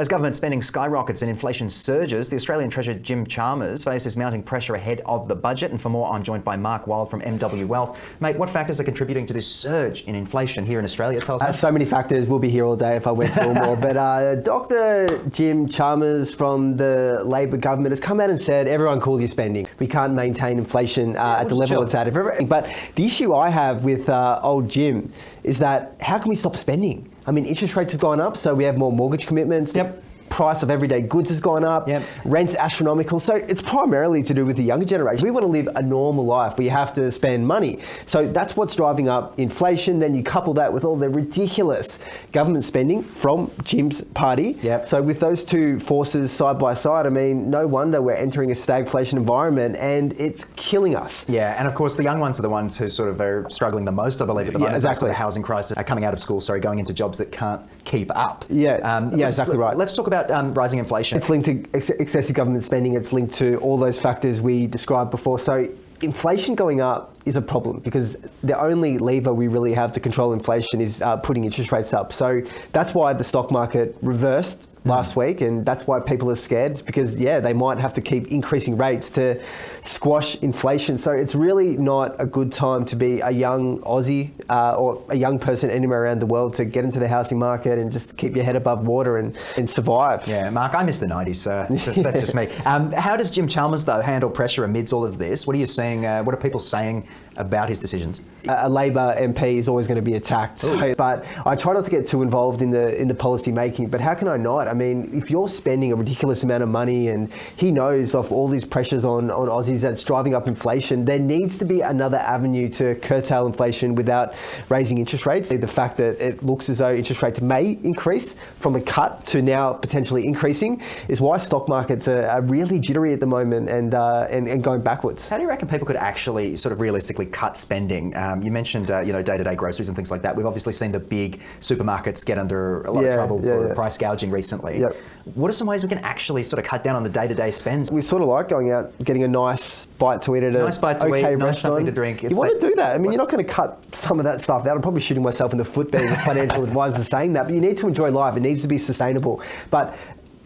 As government spending skyrockets and inflation surges, the Australian Treasurer Jim Chalmers faces mounting pressure ahead of the budget. And for more, I'm joined by Mark Wild from MW Wealth. Mate, what factors are contributing to this surge in inflation here in Australia? Tell us. So many factors. We'll be here all day if I went through more. But Dr. Jim Chalmers from the Labor government has come out and said, everyone cool your spending. We can't maintain inflation at the level it's at. But the issue I have with old Jim is that how can we stop spending? I mean, interest rates have gone up, so we have more mortgage commitments. Yep. Price of everyday goods has gone up. Yep. Rent's astronomical. So it's primarily to do with the younger generation. We want to live a normal life. We have to spend money. So that's what's driving up inflation. Then you couple that with all the ridiculous government spending from Jim's party. Yep. So with those two forces side by side, I mean, no wonder we're entering a stagflation environment and it's killing us. Yeah, and of course the young ones are the ones who sort of are struggling the most, I believe, at the moment. Yeah, exactly. The housing crisis, are coming out of school, going into jobs that can't keep up. Yeah, exactly right. Let's talk about rising inflation. It's linked to excessive government spending. It's linked to all those factors we described before. So inflation going up is a problem because the only lever we really have to control inflation is putting interest rates up. So that's why the stock market reversed last week, and that's why people are scared. It's because, they might have to keep increasing rates to squash inflation. So it's really not a good time to be a young Aussie or a young person anywhere around the world to get into the housing market and just keep your head above water and survive. Yeah, Mark, I miss the 90s. That's just me. How does Jim Chalmers, though, handle pressure amidst all of this? What are you seeing? What are people saying about his decisions? A Labor MP is always going to be attacked, but I try not to get too involved in the policy making. But how can I not? I mean, if you're spending a ridiculous amount of money and he knows of all these pressures on Aussies that's driving up inflation, there needs to be another avenue to curtail inflation without raising interest rates. The fact that it looks as though interest rates may increase from a cut to now potentially increasing is why stock markets are really jittery at the moment and going backwards. How do you reckon people could actually sort of realistically cut spending? You mentioned day-to-day groceries and things like that. We've obviously seen the big supermarkets get under a lot of trouble for price gouging recently. Yep. What are some ways we can actually sort of cut down on the day-to-day spends? We sort of like going out, getting a nice bite to eat at nice bite to eat, restaurant. nice something to drink. You want to do that. I mean, you're not going to cut some of that stuff out. I'm probably shooting myself in the foot being a financial advisor saying that, but you need to enjoy life. It needs to be sustainable. But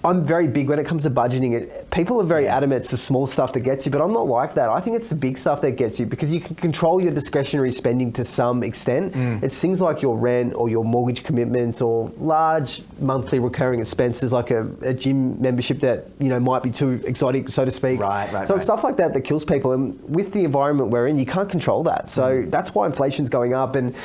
I'm very big when it comes to budgeting. People are very adamant it's the small stuff that gets you, but I'm not like that. I think it's the big stuff that gets you because you can control your discretionary spending to some extent. It's things like your rent or your mortgage commitments or large monthly recurring expenses like a gym membership that might be too exotic, so to speak. So it's stuff like that that kills people. And with the environment we're in, you can't control that. So that's why inflation's going up, and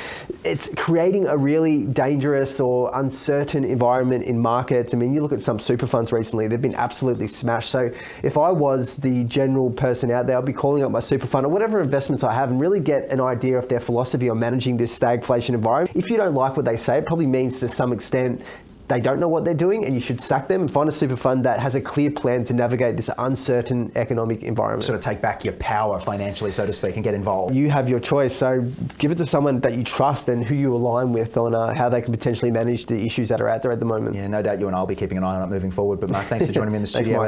it's creating a really dangerous or uncertain environment in markets. I mean, you look at some super funds recently, they've been absolutely smashed. So if I was the general person out there, I'd be calling up my super fund or whatever investments I have and really get an idea of their philosophy on managing this stagflation environment. If you don't like what they say, it probably means to some extent they don't know what they're doing, and you should sack them and find a super fund that has a clear plan to navigate this uncertain economic environment. Sort of take back your power financially, so to speak, and get involved. You have your choice, so give it to someone that you trust and who you align with on how they can potentially manage the issues that are out there at the moment. Yeah, no doubt you and I will be keeping an eye on it moving forward. But Mark, thanks for joining me in the studio.